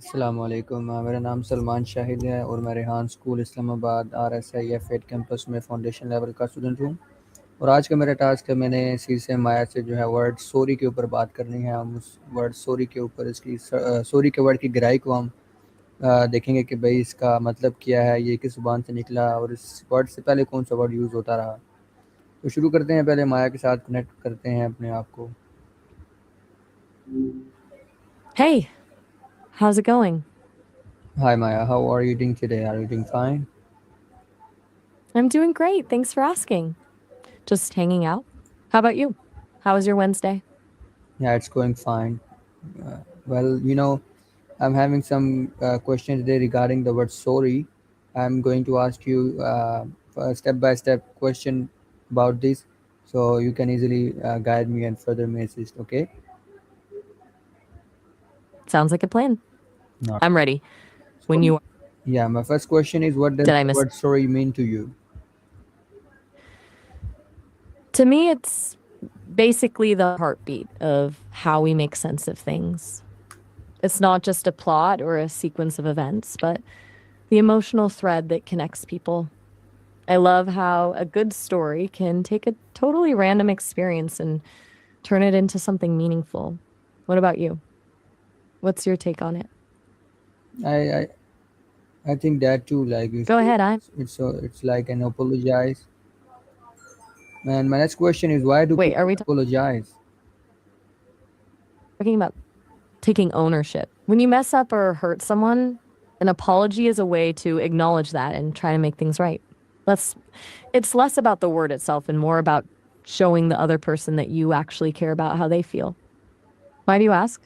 अस्सलाम वालेकुम। मेरा नाम सलमान शाहिद है और मैं Rehan school Islamabad RSIF 8 campus में फाउंडेशन लेवल का स्टूडेंट हूँ। और आज का मेरा टास्क है, मैंने सी से माया से जो है वर्ड सॉरी के ऊपर बात करनी है। हम उस वर्ड सॉरी के ऊपर इसकी सॉरी के वर्ड की गहराई को हम देखेंगे कि भाई इसका मतलब क्या है, ये किस ज़ुबान से निकला और इस वर्ड से पहले कौन सा वर्ड यूज़ होता रहा। तो शुरू करते हैं, पहले माया के साथ कनेक्ट करते हैं अपने आप को। Hey, how's it going? Hi Maya, how are you doing today? Are you doing fine? I'm doing great. Thanks for asking. Just hanging out. How about you? How was your Wednesday? Yeah, it's going fine. Well, I'm having some questions today regarding the word sorry. I'm going to ask you a step-by-step question about this, so you can easily guide me and further me assist. Okay? Sounds like a plan. No. I'm ready. When So, you are. yeah, my first question is, what does Did I the miss? word sorry mean to you? To me, it's basically the heartbeat of how we make sense of things. It's not just a plot or a sequence of events, but the emotional thread that connects people. I love how a good story can take a totally random experience and turn it into something meaningful. What about you? What's your take on it? I I, I think that too. Like you Go said, ahead. I'm. it's like an apologize. And my next question is, why do Wait, are people we apologize? talking about taking ownership? When you mess up or hurt someone, an apology is a way to acknowledge that and try to make things right. Less, it's less about the word itself and more about showing the other person that you actually care about how they feel. Why do you ask?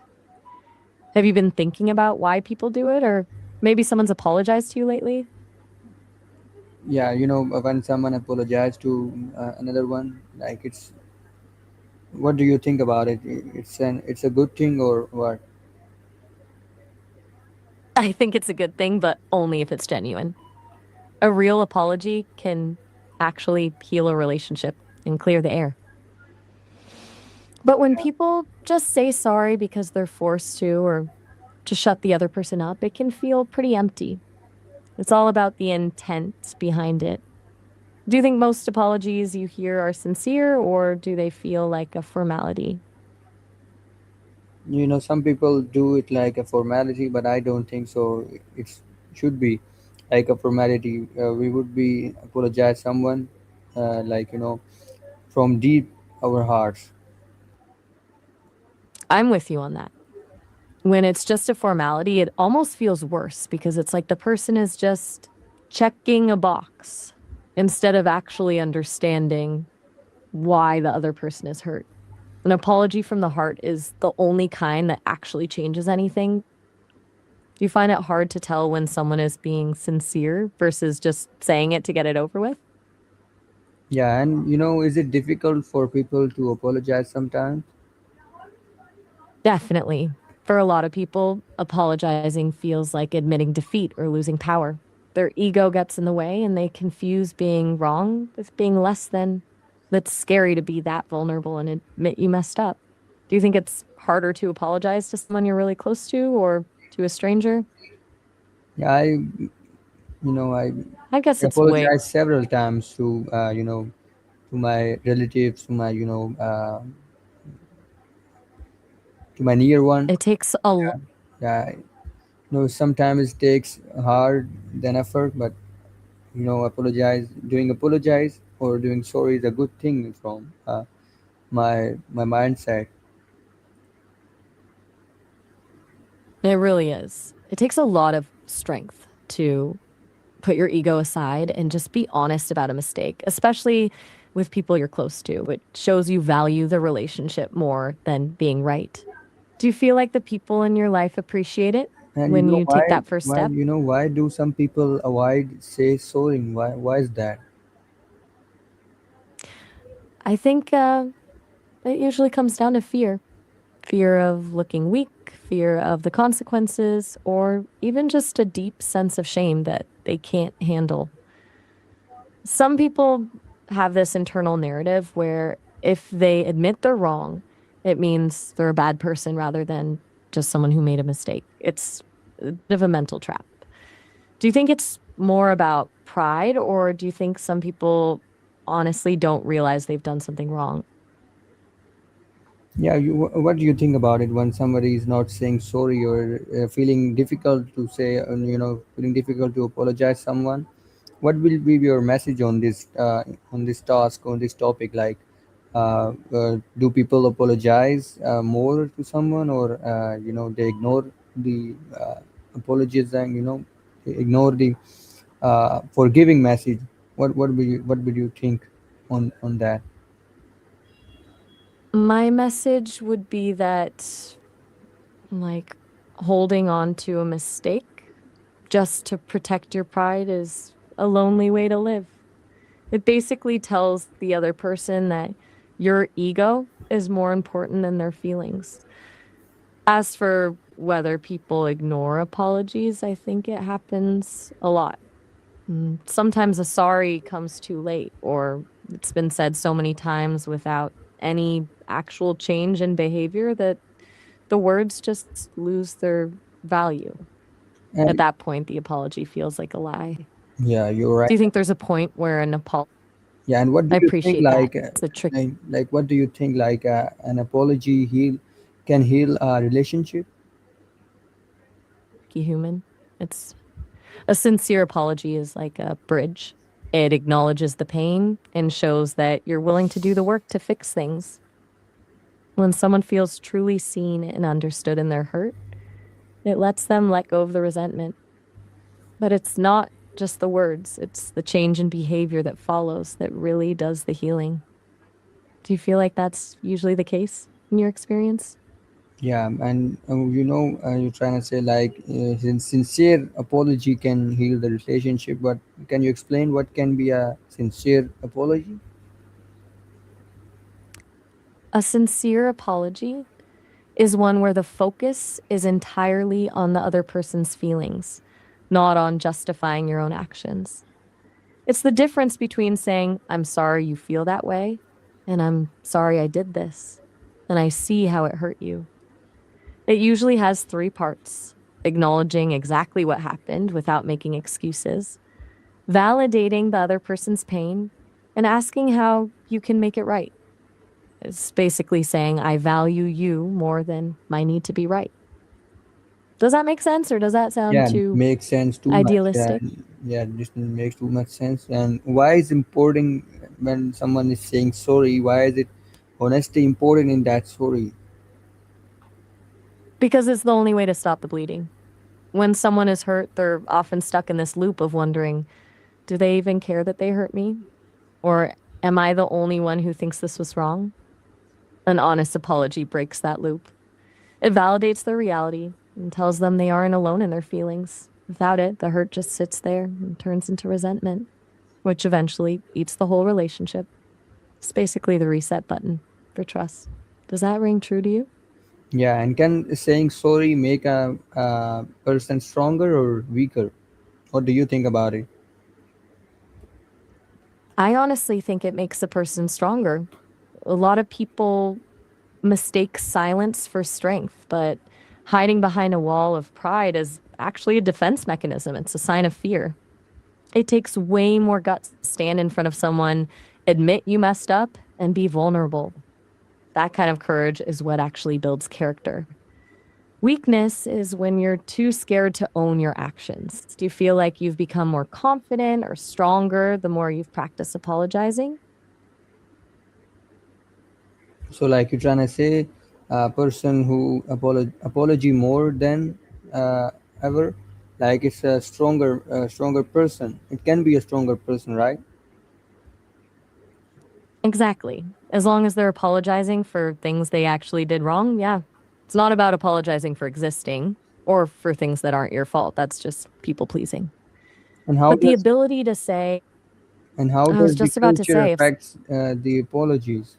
Have you been thinking about why people do it, or maybe someone's apologized to you lately? Yeah, when someone apologizes to another one, like what do you think about it? It's a good thing or what? I think it's a good thing, but only if it's genuine. A real apology can actually heal a relationship and clear the air. But when people just say sorry because they're forced to or to shut the other person up, it can feel pretty empty. It's all about the intent behind it. Do you think most apologies you hear are sincere or do they feel like a formality? Some people do it like a formality, but I don't think so. It should be like a formality. We would be apologize someone, like from deep our hearts. I'm with you on that. When it's just a formality, it almost feels worse because it's like the person is just checking a box instead of actually understanding why the other person is hurt. An apology from the heart is the only kind that actually changes anything. Do you find it hard to tell when someone is being sincere versus just saying it to get it over with? Yeah, and is it difficult for people to apologize sometimes? Definitely. For a lot of people, apologizing feels like admitting defeat or losing power. Their ego gets in the way and they confuse being wrong with being less than. That's scary to be that vulnerable and admit you messed up. Do you think it's harder to apologize to someone you're really close to or to a stranger? Yeah, I I guess it's way. apologize several times to to my relatives, to my near one. It takes a Yeah, yeah. Sometimes it takes hard than effort, but apologize or doing sorry is a good thing from my mindset. It really is. It takes a lot of strength to put your ego aside and just be honest about a mistake, especially with people you're close to. It shows you value the relationship more than being right. Do you feel like the people in your life appreciate it And when you take that first step? why do some people avoid say sorry? Why is that? I think it usually comes down to fear of looking weak, fear of the consequences, or even just a deep sense of shame that they can't handle. Some people have this internal narrative where if they admit they're wrong, it means they're a bad person rather than just someone who made a mistake. It's a bit of a mental trap. Do you think it's more about pride, or do you think some people honestly don't realize they've done something wrong? Yeah, what do you think about it when somebody is not saying sorry or feeling difficult to say, feeling difficult to apologize someone? What will be your message on this task, on this topic? Like, do people apologize more to someone, or they ignore the apologies, and they ignore the forgiving message? What would you think on that? My message would be that, like, holding on to a mistake just to protect your pride is a lonely way to live. It basically tells the other person that your ego is more important than their feelings. As for whether people ignore apologies, I think it happens a lot. Sometimes a sorry comes too late, or it's been said so many times without any actual change in behavior that the words just lose their value. At And that point, the apology feels like a lie. yeah, you're right. Do you think there's a point where an apology? Yeah, and what I do you think, appreciate that. It's a tricky like what do you think, like an apology can heal a relationship? human. It's a sincere apology is like a bridge. It acknowledges the pain and shows that you're willing to do the work to fix things. When someone feels truly seen and understood in their hurt, it lets them let go of the resentment. But it's not just the words, it's the change in behavior that follows that really does the healing. Do you feel like that's usually the case in your experience? Yeah, and you're trying to say like sincere apology can heal the relationship, but can you explain what can be a sincere apology? A sincere apology is one where the focus is entirely on the other person's feelings, not on justifying your own actions. It's the difference between saying, I'm sorry you feel that way, and I'm sorry I did this, and I see how it hurt you. It usually has three parts: acknowledging exactly what happened without making excuses, validating the other person's pain, and asking how you can make it right. It's basically saying, I value you more than my need to be right. Does that make sense, or does that sound Yeah, too makes sense too much. Yeah, idealistic? yeah, this makes too much sense. And why is important when someone is saying sorry? Why is it honesty important in that sorry? Because it's the only way to stop the bleeding. When someone is hurt, they're often stuck in this loop of wondering, do they even care that they hurt me? Or am I the only one who thinks this was wrong? An honest apology breaks that loop. It validates their reality and tells them they aren't alone in their feelings. Without it, the hurt just sits there and turns into resentment, which eventually eats the whole relationship. It's basically the reset button for trust. Does that ring true to you? Yeah, and can saying sorry make a person stronger or weaker? What do you think about it? I honestly think it makes a person stronger. A lot of people mistake silence for strength, but hiding behind a wall of pride is actually a defense mechanism. It's a sign of fear. It takes way more guts to stand in front of someone, admit you messed up, and be vulnerable. That kind of courage is what actually builds character. Weakness is when you're too scared to own your actions. Do you feel like you've become more confident or stronger the more you've practiced apologizing? So, like you're trying to say, a person who apology more than uh, ever, like it's a stronger person. It can be a stronger person, right? Exactly. As long as they're apologizing for things they actually did wrong, yeah. It's not about apologizing for existing or for things that aren't your fault. That's just people pleasing. And how But the does ability to say, and how I was does the just about to culture say, if affects the apologies?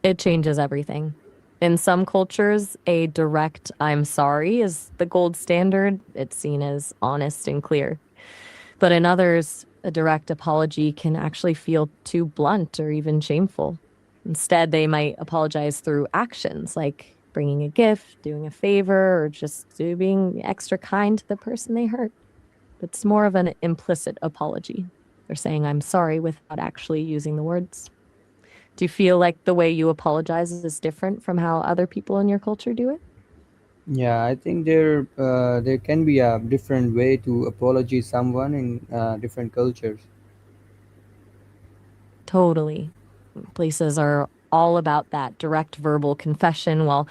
it changes everything. In some cultures, a direct I'm sorry is the gold standard. It's seen as honest and clear. But in others, a direct apology can actually feel too blunt or even shameful. Instead, they might apologize through actions like bringing a gift, doing a favor, or just being extra kind to the person they hurt. It's more of an implicit apology. They're saying, I'm sorry without actually using the words. Do you feel like the way you apologize is different from how other people in your culture do it? Yeah, I think there can be a different way to apologize someone in different cultures. Totally. Places are all about that direct verbal confession, while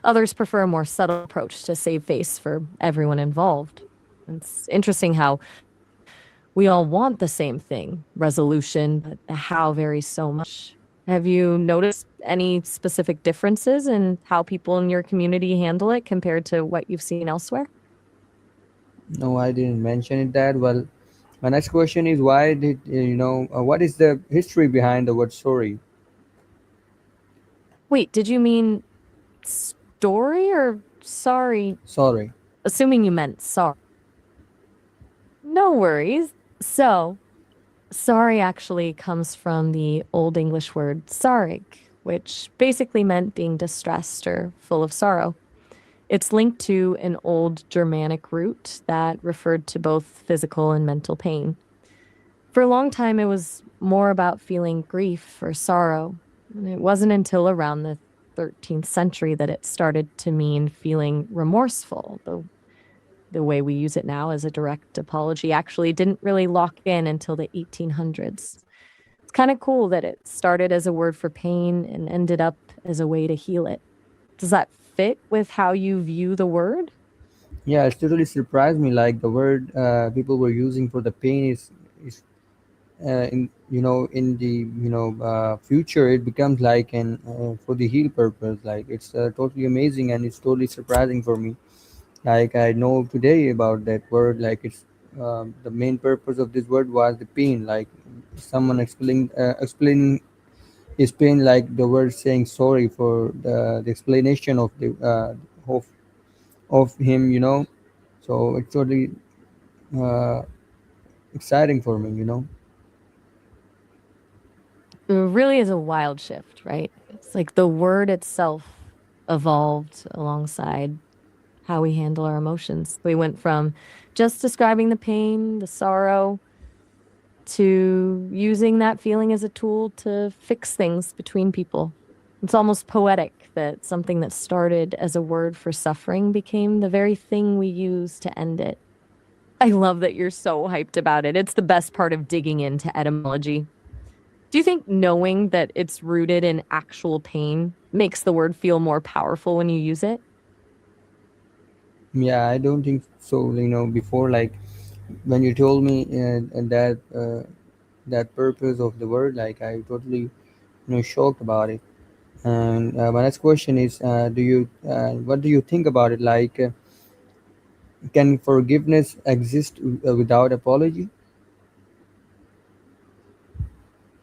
others prefer a more subtle approach to save face for everyone involved. It's interesting how we all want the same thing, resolution, but the how varies so much. Have you noticed any specific differences in how people in your community handle it compared to what you've seen elsewhere? No, I didn't mention it that well. My next question is why did what is the history behind the word sorry? Wait, did you mean story or sorry? Sorry. Assuming you meant sorry. No worries. So, sorry actually comes from the Old English word sarig, which basically meant being distressed or full of sorrow. It's linked to an old Germanic root that referred to both physical and mental pain. For a long time, it was more about feeling grief or sorrow. And it wasn't until around the 13th century that it started to mean feeling remorseful. The way we use it now as a direct apology actually didn't really lock in until the 1800s. It's kind of cool that it started as a word for pain and ended up as a way to heal it. Does that fit with how you view the word? Yeah, it totally surprised me. Like the word people were using for the pain is in in the future it becomes like an for the heal purpose. Like it's totally amazing and it's totally surprising for me. Like I know today about that word. Like it's the main purpose of this word was the pain. Like someone explaining his pain, like the word saying sorry for the explanation of the of him. So it's totally uh, exciting for me. It really is a wild shift, right? It's like the word itself evolved alongside how we handle our emotions. We went from just describing the pain, the sorrow, to using that feeling as a tool to fix things between people. It's almost poetic that something that started as a word for suffering became the very thing we use to end it. I love that you're so hyped about it. It's the best part of digging into etymology. Do you think knowing that it's rooted in actual pain makes the word feel more powerful when you use it? Yeah, I don't think so. Before, like when you told me that purpose of the word, like I totally shocked about it. And my next question is, do you what do you think about it? Like, can forgiveness exist without apology?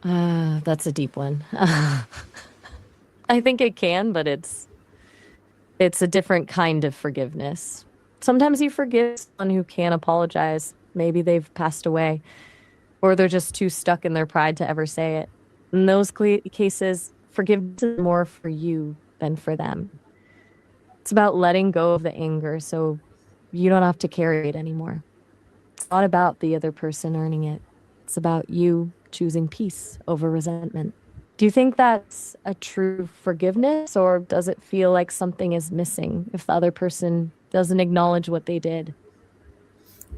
That's a deep one. I think it can, but it's a different kind of forgiveness. Sometimes you forgive someone who can't apologize. Maybe they've passed away, or they're just too stuck in their pride to ever say it. In those cases, forgiveness is more for you than for them. It's about letting go of the anger so you don't have to carry it anymore. It's not about the other person earning it, it's about you choosing peace over resentment. Do you think that's a true forgiveness, or does it feel like something is missing if the other person doesn't acknowledge what they did?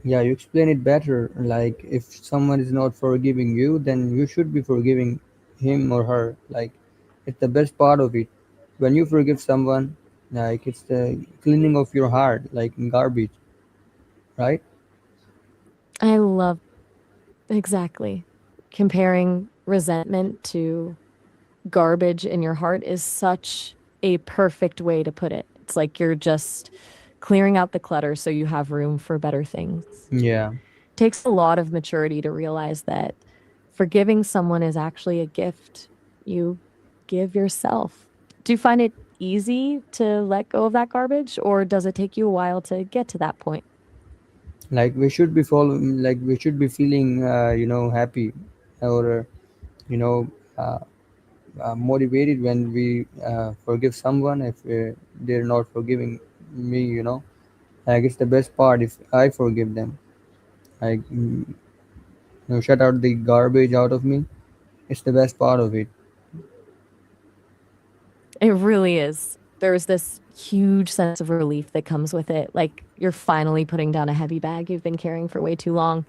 Yeah, you explain it better. Like, if someone is not forgiving you, then you should be forgiving him or her. Like, it's the best part of it. When you forgive someone, like it's the cleaning of your heart, like in garbage, right? I love exactly. Comparing resentment to garbage in your heart is such a perfect way to put it. It's like you're just clearing out the clutter so you have room for better things. Yeah. Takes a lot of maturity to realize that forgiving someone is actually a gift you give yourself. Do you find it easy to let go of that garbage, or does it take you a while to get to that point? Like we should be following, like we should be feeling happy, or you know motivated when we forgive someone if they're not forgiving me, like it's the best part if I forgive them, like shut out the garbage out of me. It's the best part of it. It really is. There's this huge sense of relief that comes with it. Like you're finally putting down a heavy bag you've been carrying for way too long.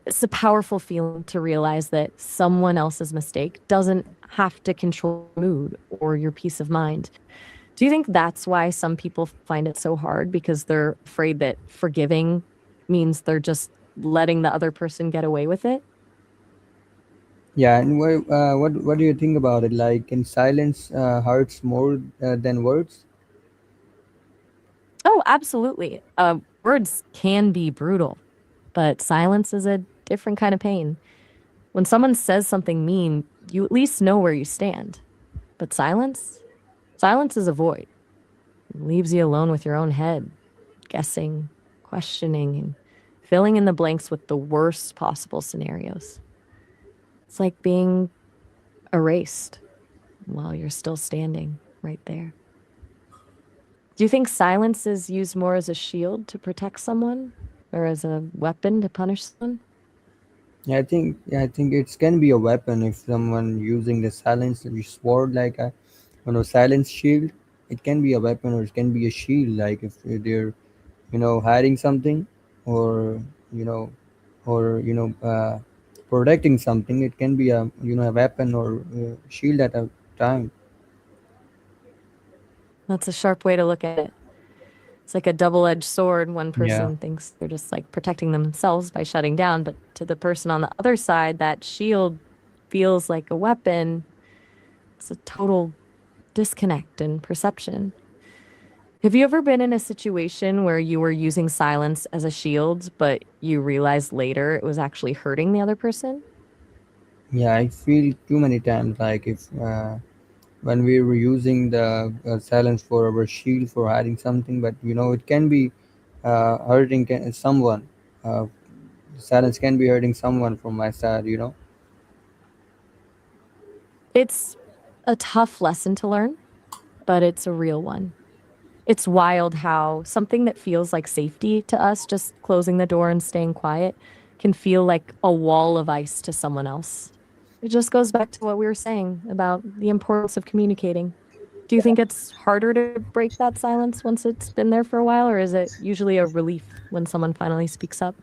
It's a powerful feeling to realize that someone else's mistake doesn't have to control your mood or your peace of mind. Do you think that's why some people find it so hard because they're afraid that forgiving means they're just letting the other person get away with it? Yeah, and what do you think about it? Like, in silence hurts more than words? Oh, absolutely. Words can be brutal, but silence is a different kind of pain. When someone says something mean, you at least know where you stand. But silence is a void. It leaves you alone with your own head, guessing, questioning, and filling in the blanks with the worst possible scenarios. It's like being erased while you're still standing right there. Do you think silence is used more as a shield to protect someone or as a weapon to punish someone? Yeah, I think it can be a weapon if someone using the silence sword like a silence shield. It can be a weapon or it can be a shield. Like if they're hiding something, or you know protecting something, it can be a weapon or shield at a time. That's a sharp way to look at it. It's like a double-edged sword. One Yeah. person thinks they're just like protecting themselves by shutting down, but to the person on the other side, that shield feels like a weapon. It's a total disconnect in perception. Have you ever been in a situation where you were using silence as a shield, but you realized later it was actually hurting the other person? Yeah, I feel too many times like if when we were using the silence for our shield for hiding something, but it can be hurting someone. Uh, Silence can be hurting someone from my side. It's a tough lesson to learn, but it's a real one. It's wild how something that feels like safety to us, just closing the door and staying quiet, can feel like a wall of ice to someone else. It just goes back to what we were saying about the importance of communicating. Do you think it's harder to break that silence once it's been there for a while, or is it usually a relief when someone finally speaks up?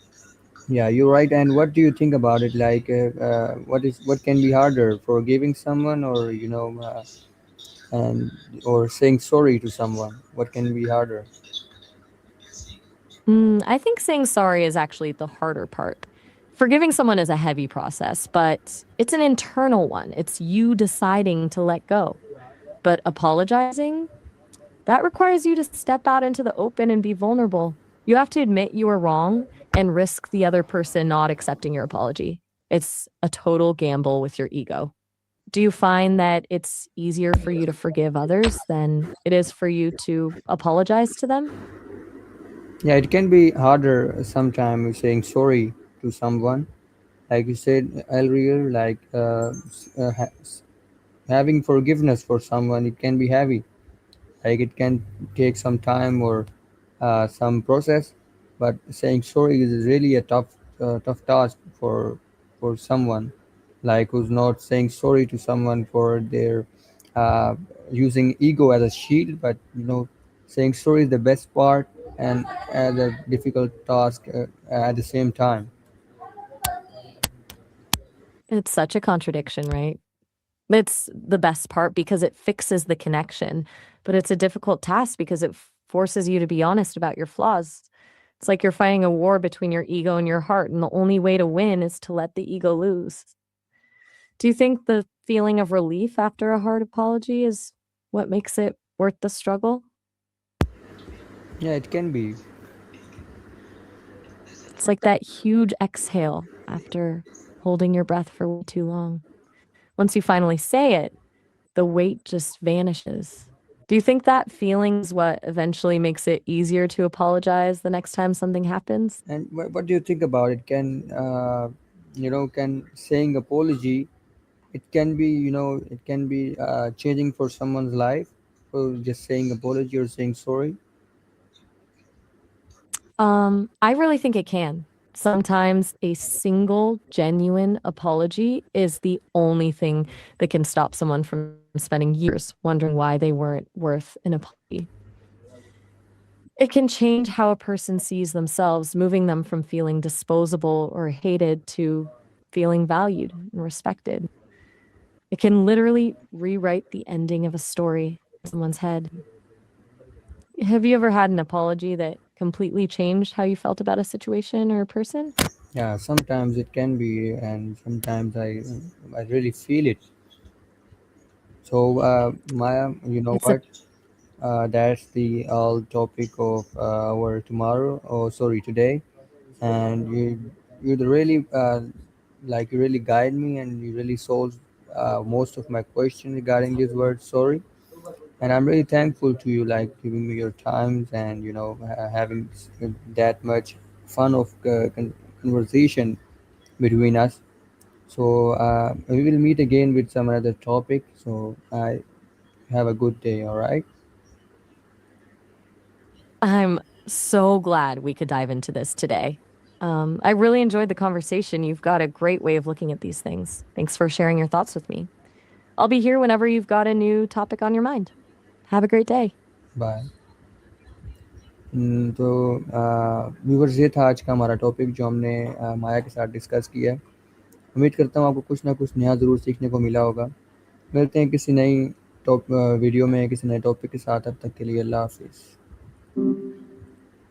Yeah, you're right. And what do you think about it? Like, what can be harder, forgiving someone, or and or saying sorry to someone? What can be harder? I think saying sorry is actually the harder part. Forgiving someone is a heavy process, but it's an internal one. It's you deciding to let go. But apologizing, that requires you to step out into the open and be vulnerable. You have to admit you were wrong and risk the other person not accepting your apology. It's a total gamble with your ego. Do you find that it's easier for you to forgive others than it is for you to apologize to them? Yeah, it can be harder sometimes saying sorry to someone. Like you said earlier, like having forgiveness for someone, it can be heavy. Like it can take some time or some process, but saying sorry is really a tough task for someone, like who's not saying sorry to someone for their uh, using ego as a shield, but saying sorry is the best part and as a difficult task at the same time. It's such a contradiction, right? It's the best part because it fixes the connection, but it's a difficult task because it forces you to be honest about your flaws. It's like you're fighting a war between your ego and your heart, and the only way to win is to let the ego lose. Do you think the feeling of relief after a hard apology is what makes it worth the struggle? Yeah, it can be. It's like that huge exhale after holding your breath for way too long. Once you finally say it, the weight just vanishes. Do you think that feeling is what eventually makes it easier to apologize the next time something happens? And what do you think about it? Can saying apology It can be, it can be changing for someone's life, for just saying apology or saying sorry. I really think it can. Sometimes a single genuine apology is the only thing that can stop someone from spending years wondering why they weren't worth an apology. It can change how a person sees themselves, moving them from feeling disposable or hated to feeling valued and respected. It can literally rewrite the ending of a story in someone's head. Have you ever had an apology that completely changed how you felt about a situation or a person? Yeah, sometimes it can be, and sometimes I really feel it. So, Maya, you know It's a what? That's the all topic of our tomorrow. Oh, sorry, today. And you really like you really guide me, and you really solve most of my questions regarding this word sorry. And I'm really thankful to you, like giving me your times and having that much fun of conversation between us. So we will meet again with some other topic. So I have a good day. All right. I'm so glad we could dive into this today. I really enjoyed the conversation. You've got a great way of looking at these things. Thanks for sharing your thoughts with me. I'll be here whenever you've got a new topic on your mind. Have a great day. Bye. तो viewers, ये था आज का हमारा topic जो हमने माया के साथ डिस्कस किया है। उम्मीद करता हूँ आपको कुछ ना कुछ नया ज़रूर सीखने को मिला होगा। मिलते हैं किसी नई वीडियो में किसी नए टॉपिक के साथ। अब तक के लिए अल्लाह हाफिज़।